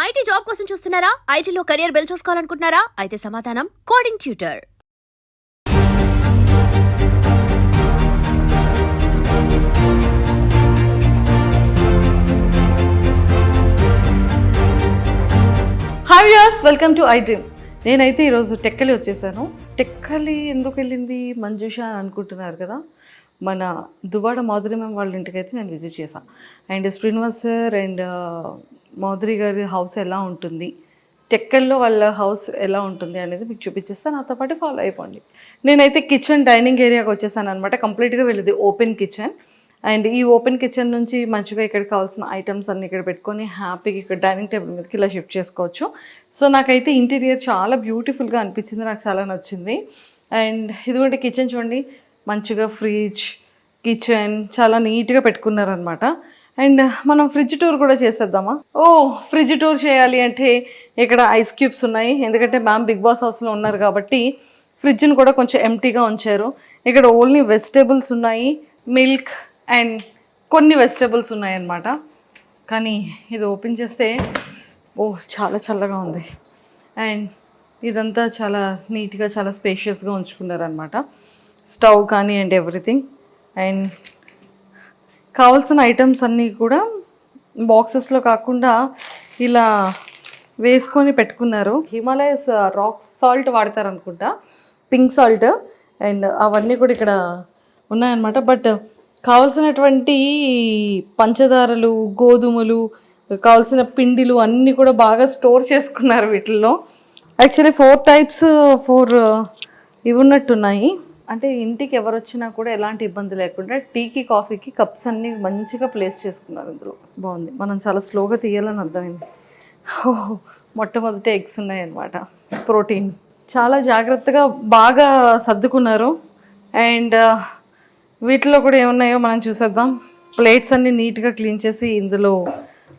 IT job కోసం చూస్తున్నారా? ఐటీలో కెరియర్ బిల్డ్ చూసుకోవాలనుకుంటున్నారా? అయితే సమాధానం coding tutor. Hi viewers, welcome to iDream. నేనైతే ఈరోజు టెక్కలి వచ్చేసాను. టెక్కలి ఎందుకు వెళ్ళింది మంజుష అని అనుకుంటున్నారు కదా. మన దువ్వాడ మాధురి మ్యామ్ వాళ్ళ ఇంటికి అయితే నేను విజిట్ చేశాను. And Srinivas sir and Madhuri గారి హౌస్ ఎలా ఉంటుంది, టెక్కల్లో వాళ్ళ హౌస్ ఎలా ఉంటుంది అనేది మీకు చూపించేస్తాను. నాతో పాటు ఫాలో అయిపోండి. నేనైతే కిచెన్ డైనింగ్ ఏరియాకి వచ్చేసాను అనమాట. కంప్లీట్గా వెళ్ళేది ఓపెన్ కిచెన్. అండ్ ఈ ఓపెన్ కిచెన్ నుంచి మంచిగా ఇక్కడ కావాల్సిన ఐటమ్స్ అన్ని ఇక్కడ పెట్టుకొని హ్యాపీగా ఇక్కడ డైనింగ్ టేబుల్ మీదకి ఇలా షిఫ్ట్ చేసుకోవచ్చు. సో నాకైతే ఇంటీరియర్ చాలా బ్యూటిఫుల్గా అనిపించింది, నాకు చాలా నచ్చింది. అండ్ ఇదిగోండి కిచెన్ చూడండి, మంచిగా ఫ్రిడ్జ్, కిచెన్ చాలా నీట్గా పెట్టుకున్నారనమాట. అండ్ మనం ఫ్రిడ్జ్ టూర్ కూడా చేసేద్దామా? ఫ్రిడ్జ్ టూర్ చేయాలి అంటే ఇక్కడ ఐస్ క్యూబ్స్ ఉన్నాయి, ఎందుకంటే మ్యామ్ బిగ్ బాస్ హౌస్లో ఉన్నారు కాబట్టి ఫ్రిడ్జ్ని కూడా కొంచెం ఎంటీగా ఉంచారు. ఇక్కడ ఓన్లీ వెజిటేబుల్స్ ఉన్నాయి, మిల్క్ అండ్ కొన్ని వెజిటేబుల్స్ ఉన్నాయన్నమాట. కానీ ఇది ఓపెన్ చేస్తే చాలా చల్లగా ఉంది. అండ్ ఇదంతా చాలా నీట్గా చాలా స్పేషియస్గా ఉంచుకున్నారనమాట. స్టవ్ కానీ అండ్ ఎవ్రీథింగ్. అండ్ కావాల్సిన ఐటమ్స్ అన్నీ కూడా బాక్సెస్లో కాకుండా ఇలా వేసుకొని పెట్టుకున్నారు. హిమాలయస్ రాక్ సాల్ట్ వాడతారనుకుంటా, పింక్ సాల్ట్. అండ్ అవన్నీ కూడా ఇక్కడ ఉన్నాయన్నమాట. బట్ కావాల్సినటువంటి పంచదారలు, గోధుమలు, కావాల్సిన పిండిలు అన్నీ కూడా బాగా స్టోర్ చేసుకున్నారు వీటిల్లో. యాక్చువల్లీ 4 టైప్స్ ఇవి ఉన్నట్టున్నాయి. అంటే ఇంటికి ఎవరు వచ్చినా కూడా ఎలాంటి ఇబ్బంది లేకుండా టీకి కాఫీకి కప్స్ అన్నీ మంచిగా ప్లేస్ చేసుకున్నారు ఇందులో. బాగుంది. మనం చాలా స్లోగా తీయాలని అర్థమైంది. మొట్టమొదటి ఎగ్స్ ఉన్నాయన్నమాట, ప్రోటీన్. చాలా జాగ్రత్తగా బాగా సర్దుకున్నారు. అండ్ వీటిలో కూడా ఏమున్నాయో మనం చూసేద్దాం. ప్లేట్స్ అన్నీ నీట్గా క్లీన్ చేసి ఇందులో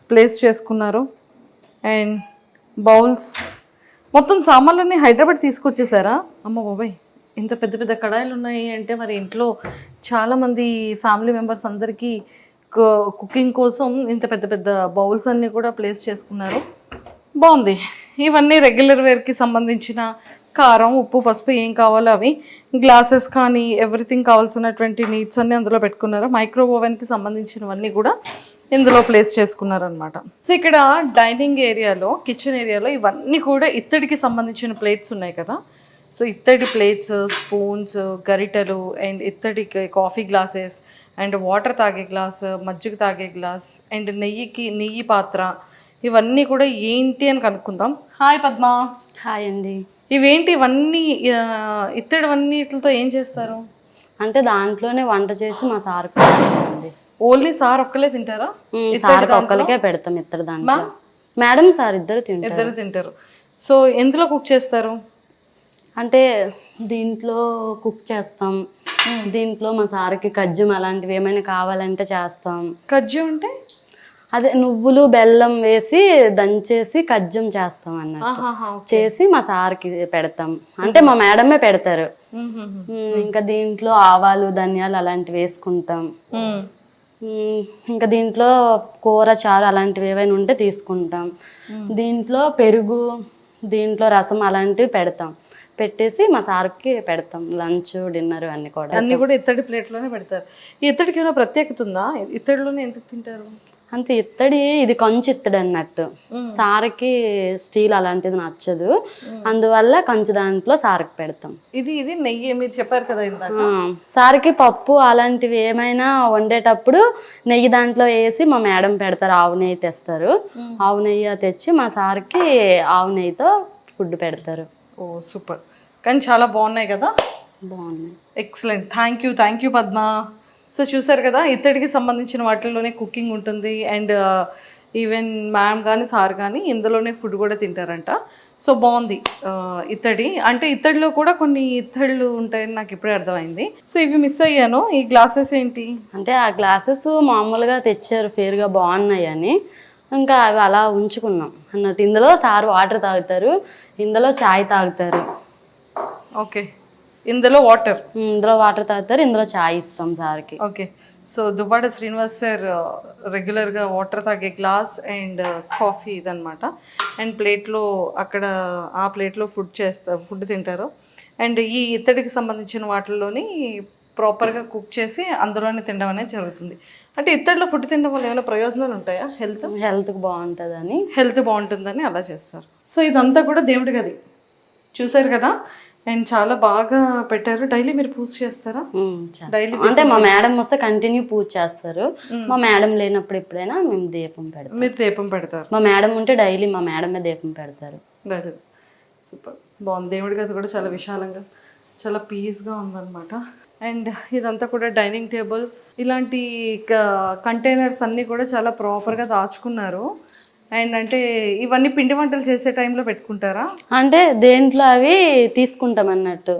ప్లేస్ చేసుకున్నారు. అండ్ బౌల్స్, మొత్తం సామాన్లన్నీ హైదరాబాద్ తీసుకొచ్చేసారా? అమ్మ బాబాయ్, ఇంత పెద్ద పెద్ద కడాయిలు ఉన్నాయి అంటే మరి ఇంట్లో చాలామంది ఫ్యామిలీ మెంబర్స్ అందరికీ కుకింగ్ కోసం ఇంత పెద్ద పెద్ద బౌల్స్ అన్నీ కూడా ప్లేస్ చేసుకున్నారు. బాగుంది. ఇవన్నీ రెగ్యులర్ వేర్కి సంబంధించిన కారం, ఉప్పు, పసుపు ఏం కావాలో అవి, గ్లాసెస్ కానీ ఎవ్రీథింగ్ కావాల్సినటువంటి నీడ్స్ అన్నీ అందులో పెట్టుకున్నారు. మైక్రో ఓవెన్కి సంబంధించినవన్నీ కూడా ఇందులో ప్లేస్ చేసుకున్నారనమాట. సో ఇక్కడ డైనింగ్ ఏరియాలో, కిచెన్ ఏరియాలో ఇవన్నీ కూడా ఇత్తడికి సంబంధించిన ప్లేట్స్ ఉన్నాయి కదా. సో ఇత్తడి ప్లేట్స్, స్పూన్స్, గరిటెలు అండ్ ఇత్తడి కాఫీ గ్లాసెస్ అండ్ వాటర్ తాగే గ్లాస్, మజ్జిగ తాగే గ్లాస్ అండ్ నెయ్యి పాత్ర, ఇవన్నీ కూడా ఏంటి అని కనుక్కుందాం. హాయ్ పద్మ. హాయ్ అండి. ఇవేంటి ఇవన్నీ? ఇత్తడివన్నిటితో ఏం చేస్తారు? అంటే దాంట్లోనే వంట చేసి మా సార్ అండి. ఓన్లీ సార్ ఒక్కలే తింటారా? సార్ ఒక్కరికే పెడతాం ఇత్తడి దాంట్లో. మేడం సార్ ఇద్దరు తింటారు. సో ఎందులో కుక్ చేస్తారు? అంటే దీంట్లో కుక్ చేస్తాం. దీంట్లో మా సార్కి కజ్జం అలాంటివి ఏమైనా కావాలంటే చేస్తాం. కజ్జం అంటే అదే నువ్వులు బెల్లం వేసి దంచేసి కజ్జం చేస్తాం అన్నట్టు. చేసి మా సార్కి పెడతాం. అంటే మా మేడమే పెడతారు. ఇంకా దీంట్లో ఆవాలు, ధనియాలు అలాంటివి వేసుకుంటాం. ఇంకా దీంట్లో కూర, చారు అలాంటివి ఏవైనా ఉంటే తీసుకుంటాం. దీంట్లో పెరుగు, దీంట్లో రసం అలాంటివి పెడతాం. పెట్టేసి మా సార్కి పెడతాం. లంచ్, డిన్నర్ అన్నీ కూడా ఇత్తడి ప్లేట్లోనే పెడతారు. ఈ ఇత్తడికి ఏమైనా ప్రత్యేకత ఉందా? ఇత్తడిలోనే ఎందుకు తింటారు? అంతే, ఇత్తడి ఇది కంచు ఇత్తడి అన్నట్టు. సార్కి స్టీల్ అలాంటిది నచ్చదు, అందువల్ల కంచు దాంట్లో సార్కి పెడతాం. ఇది నెయ్యి మీరు చెప్పారు కదా ఇందాక. సార్కి పప్పు అలాంటివి ఏమైనా వండేటప్పుడు నెయ్యి దాంట్లో వేసి మా మేడం పెడతారు. ఆవు నెయ్యి తెస్తారు. ఆవు నెయ్యి తెచ్చి మా సార్కి ఆవు నెయ్యితో ఫుడ్ పెడతారు. సూపర్. కానీ చాలా బాగున్నాయి కదా. బాగున్నాయి. Excellent. Thank you Padma. So చూసారు కదా, ఇత్తడికి సంబంధించిన వాటిల్లోనే కుకింగ్ ఉంటుంది. అండ్ ఈవెన్ మ్యామ్ కానీ సార్ కానీ ఇందులోనే ఫుడ్ కూడా తింటారంట. సో బాగుంది. ఇత్తడి అంటే ఇత్తడిలో కూడా కొన్ని ఇత్తళ్ళు ఉంటాయని నాకు ఇప్పుడే అర్థమైంది. సో ఇవి మిస్ అయ్యాను. ఈ గ్లాసెస్ ఏంటి? అంటే ఆ గ్లాసెస్ మామూలుగా తెచ్చారు, ఫేర్గా బాగున్నాయి అని. ఇంకా అవి అలా ఉంచుకున్నాం అన్నట్టు. ఇందులో సార్ వాటర్ తాగుతారు, ఇందులో చాయ్ తాగుతారు. ఓకే, ఇందులో వాటర్ తాగుతారు, ఇందులో చాయ్ ఇస్తాం సార్కి. Okay. So Duvvada Srinivas sir రెగ్యులర్గా వాటర్ తాగే గ్లాస్ అండ్ కాఫీ ఇదనమాట. అండ్ ప్లేట్లో అక్కడ ఆ ప్లేట్లో ఫుడ్ తింటారు. అండ్ ఈ ఇత్తడికి సంబంధించిన వాటిల్లోని ప్రాపర్గా కుక్ చేసి అందులోనే తినడం అనేది జరుగుతుంది. అంటే ఇత్తడిలో ఫుడ్ తినడం వల్ల ఏమైనా ప్రయోజనాలు ఉంటాయా? హెల్త్కి బాగుంటుందని. హెల్త్ బాగుంటుందని అలా చేస్తారు. సో ఇదంతా కూడా దేవుడి గది చూసారు కదా. అండ్ చాలా బాగా పెట్టారు. డైలీ మీరు పూజ చేస్తారా? డైలీ అంటే మా మేడం వస్తే కంటిన్యూ పూజ చేస్తారు. మా మేడం లేనప్పుడు ఎప్పుడైనా మేము దీపం పెడతాం. మీరు దీపం పెడతారు? మా మేడం ఉంటే డైలీ మా మేడమే దీపం పెడతారు. సూపర్ బాగుంది. దేవుడి గది కూడా చాలా విశాలంగా చాలా పీస్గా ఉందన్నమాట. అండ్ ఇదంతా కూడా డైనింగ్ టేబుల్, ఇలాంటి కంటైనర్స్ అన్నీ కూడా చాలా ప్రాపర్గా దాచుకున్నారు. అండ్ అంటే ఇవన్నీ పిండి వంటలు చేసే టైంలో పెట్టుకుంటారా? అంటే దేంట్లో అవి తీసుకుంటాం అన్నట్టు.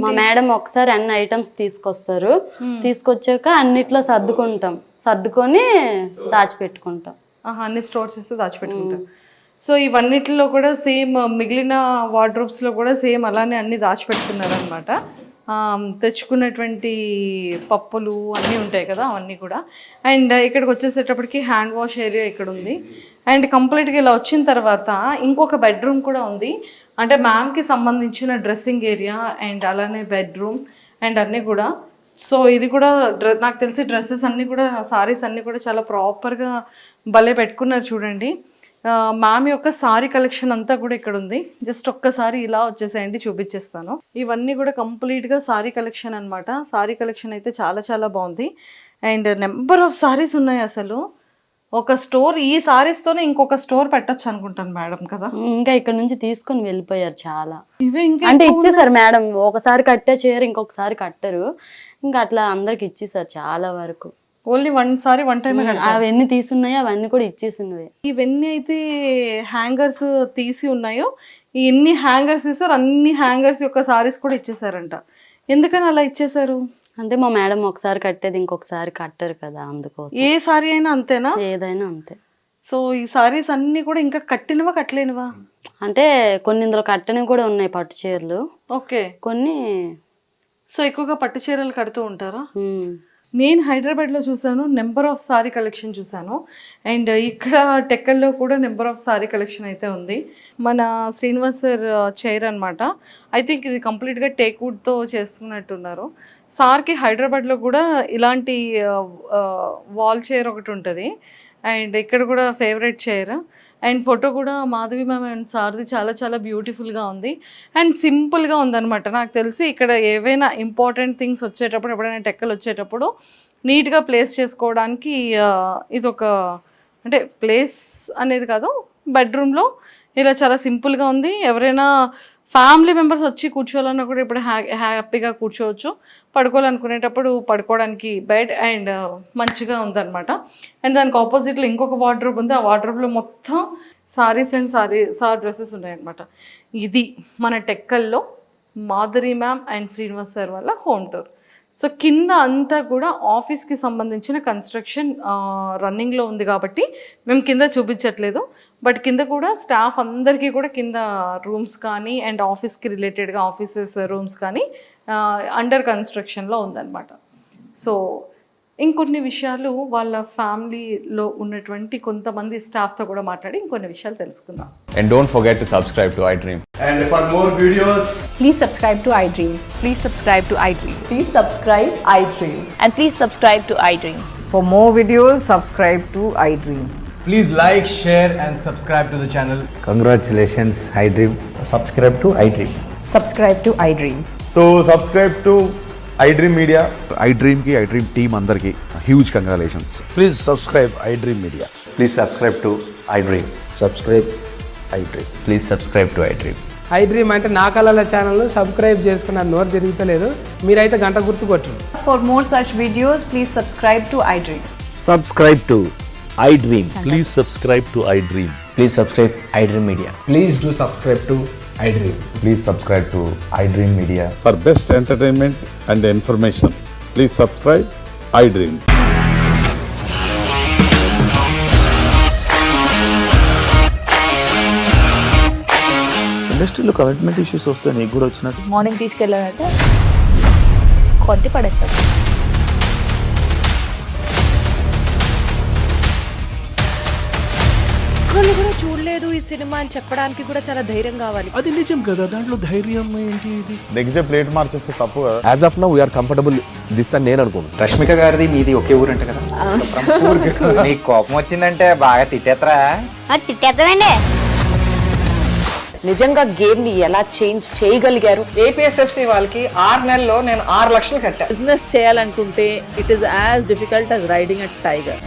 మా మేడం ఒకసారి అన్ని ఐటమ్స్ తీసుకొస్తారు. తీసుకొచ్చాక అన్నిట్లో సర్దుకొని దాచిపెట్టుకుంటాం. అన్ని స్టోర్ చేసి దాచిపెట్టుకుంటాం. సో ఇవన్నిటిలో కూడా సేమ్ మిగిలిన వార్డ్రోబ్స్లో కూడా సేమ్ అలానే అన్ని దాచిపెట్టుకున్నారు అనమాట. తెచ్చుకున్నటువంటి పప్పులు అన్నీ ఉంటాయి కదా, అవన్నీ కూడా. అండ్ ఇక్కడికి వచ్చేసేటప్పటికి హ్యాండ్ వాష్ ఏరియా ఇక్కడ ఉంది. అండ్ కంప్లీట్గా ఇలా వచ్చిన తర్వాత ఇంకొక బెడ్రూమ్ కూడా ఉంది. అంటే మ్యామ్కి సంబంధించిన డ్రెస్సింగ్ ఏరియా అండ్ అలానే బెడ్రూమ్ అండ్ అన్నీ కూడా. సో ఇది కూడా నాకు తెలిసి డ్రెస్సెస్ అన్నీ కూడా, సారీస్ అన్నీ కూడా చాలా ప్రాపర్గా భలే పెట్టుకున్నారు చూడండి. మ్యామ్ యొక్క సారీ కలెక్షన్ అంతా కూడా ఇక్కడ ఉంది. జస్ట్ ఒక్కసారి ఇలా వచ్చేసేయండి, చూపించేస్తాను. ఇవన్నీ కూడా కంప్లీట్గా సారీ కలెక్షన్ అనమాట. సారీ కలెక్షన్ అయితే చాలా చాలా బాగుంది. అండ్ నెంబర్ ఆఫ్ సారీస్ ఉన్నాయి. అసలు ఒక స్టోర్ ఈ సారీస్తోనే ఇంకొక స్టోర్ పెట్టచ్చు అనుకుంటాను మేడం కదా. ఇంకా ఇక్కడ నుంచి తీసుకొని వెళ్ళిపోయారు చాలా. ఇవే ఇంకా అంటే ఇచ్చేసారు మేడం. ఒకసారి కట్టే చీర ఇంకొకసారి కట్టరు. ఇంకా అట్లా అందరికి ఇచ్చేసారు చాలా వరకు. ఓన్లీ వన్ టైం అవన్నీ తీసున్నాయో అవన్నీ కూడా ఇచ్చేసినవే. ఇవన్నీ అయితే హ్యాంగర్స్ తీసి ఉన్నాయో, ఎన్ని హ్యాంగర్స్ ఇస్తారు అన్ని హ్యాంగర్స్ యొక్క సారీస్ కూడా ఇచ్చేసారంట. ఎందుకని అలా ఇచ్చేసారు? అంటే మా మేడం ఒకసారి కట్టేది ఇంకొకసారి కట్టరు కదా, అందుకోసం. ఏ సారీ అయినా అంతేనా? ఏదైనా అంతే. సో ఈ సారీస్ అన్ని కూడా ఇంకా కట్టినవా కట్టలేనివా? అంటే కొన్ని ఇందులో కట్టనివి కూడా ఉన్నాయి, పట్టు చీరలు. ఓకే. కొన్ని. సో ఎక్కువగా పట్టు చీరలు కడుతూ ఉంటారా? నేను హైదరాబాద్లో చూసాను, నెంబర్ ఆఫ్ సారీ కలెక్షన్ చూసాను. అండ్ ఇక్కడ టెక్కల్లో కూడా నెంబర్ ఆఫ్ సారీ కలెక్షన్ అయితే ఉంది. మన శ్రీనివాస్ సార్ చైర్ అనమాట. ఐ థింక్ ఇది కంప్లీట్గా టేక్వుడ్తో చేస్తున్నట్టున్నారు. సార్కి హైదరాబాద్లో కూడా ఇలాంటి వాల్ చైర్ ఒకటి ఉంటుంది. అండ్ ఇక్కడ కూడా ఫేవరెట్ చైర్. అండ్ ఫోటో కూడా మాధవి మ్యామ్ అండ్ సార్ది చాలా చాలా బ్యూటిఫుల్గా ఉంది. అండ్ సింపుల్గా ఉందన్నమాట. నాకు తెలిసి ఇక్కడ ఏవైనా ఇంపార్టెంట్ థింగ్స్ వచ్చేటప్పుడు, ఎప్పుడైనా టెక్కలు వచ్చేటప్పుడు నీట్గా ప్లేస్ చేసుకోవడానికి ఇదొక, అంటే ప్లేస్ అనేది కాదు, బెడ్రూమ్లో ఇలా చాలా సింపుల్గా ఉంది. ఎవరైనా ఫ్యామిలీ మెంబర్స్ వచ్చి కూర్చోవాలన్నా కూడా ఇప్పుడు హ్యాపీగా కూర్చోవచ్చు. పడుకోవాలనుకునేటప్పుడు పడుకోవడానికి బెడ్ అండ్ మంచిగా ఉందన్నమాట. అండ్ దానికి ఆపోజిట్లో ఇంకొక వార్డ్రోబ్ ఉంది. ఆ వార్డ్రోబ్లో మొత్తం సారీస్ అండ్ సార్ డ్రెస్సెస్ ఉన్నాయన్నమాట. ఇది మన టెక్కల్లో Madhuri ma'am and Srinivas sir వల్ల హోమ్ టూర్. సో కింద అంతా కూడా ఆఫీస్కి సంబంధించిన కన్స్ట్రక్షన్ రన్నింగ్లో ఉంది కాబట్టి మేము కింద చూపించట్లేదు. బట్ కింద కూడా స్టాఫ్ అందరికీ కూడా కింద రూమ్స్ కానీ అండ్ ఆఫీస్కి రిలేటెడ్గా ఆఫీసెస్ రూమ్స్ కానీ అండర్ కన్స్ట్రక్షన్లో ఉందన్నమాట. సో ఇంకొన్ని విషయాలు వాళ్ళ ఫ్యామిలీలో ఉన్నటువంటి కొంతమంది స్టాఫ్తో కూడా మాట్లాడి ఇంకొన్ని విషయాలు తెలుసుకుందాం. And don't forget to subscribe to iDream. And for more videos, please subscribe to iDream. Please subscribe to iDream. Please subscribe iDream. And please subscribe to iDream. For more videos, subscribe to iDream. please like, share and subscribe to the channel. Congratulations, iDream. Subscribe to iDream. Subscribe to iDream. So subscribe to iDream Media. iDream ki iDream team andarki huge congratulations. Please subscribe iDream Media. Please subscribe to iDream. Subscribe iDream. Please subscribe to iDream. iDream అంటే నా కళల channel subscribe చేసుకున్న నోరు తిరుగుతలేదు, మీరైతే గంట గుర్తు కొట్టండి. For more such videos, please subscribe to iDream. Subscribe to iDream. Please subscribe to iDream. Please subscribe iDream Media. Please do subscribe to iDream. Please subscribe to iDream Media. For best entertainment and information, please subscribe iDream. ఇండస్ట్రీలో commitment issues వస్తే నీకు కూడా వచ్చినట్టు? Morning తీసుకెళ్ళారంటే కొట్టి పడేశారు. Cinema అని చెప్పడానికి కూడా చాలా ధైర్యం కావాలి. అది నిజం కదా, దాంట్లో ధైర్యం ఏంటి? ఇది నెక్స్ట్ డే ప్లేట్ మార్చేస్తే తప్పు కదా. As of now we are comfortable this అని నేను అనుకుంటున్నాను. రష్మిక గారిది మీది ఒకే ఊరంట కదా. నీకు కోపం వచ్చిందంటే బాగా తిట్టేత్తరా? తిట్టేద్దామండి. నిజంగా గేమ్ ని ఎలా చేంజ్ చేయగలిగారు? ఏపీఎస్ఎఫ్సి వాళ్ళకి 6 నెలల్లో నేను 6 లక్షలు కట్టా. బిజినెస్ చేయాలనుకుంటే it is as difficult as riding a tiger.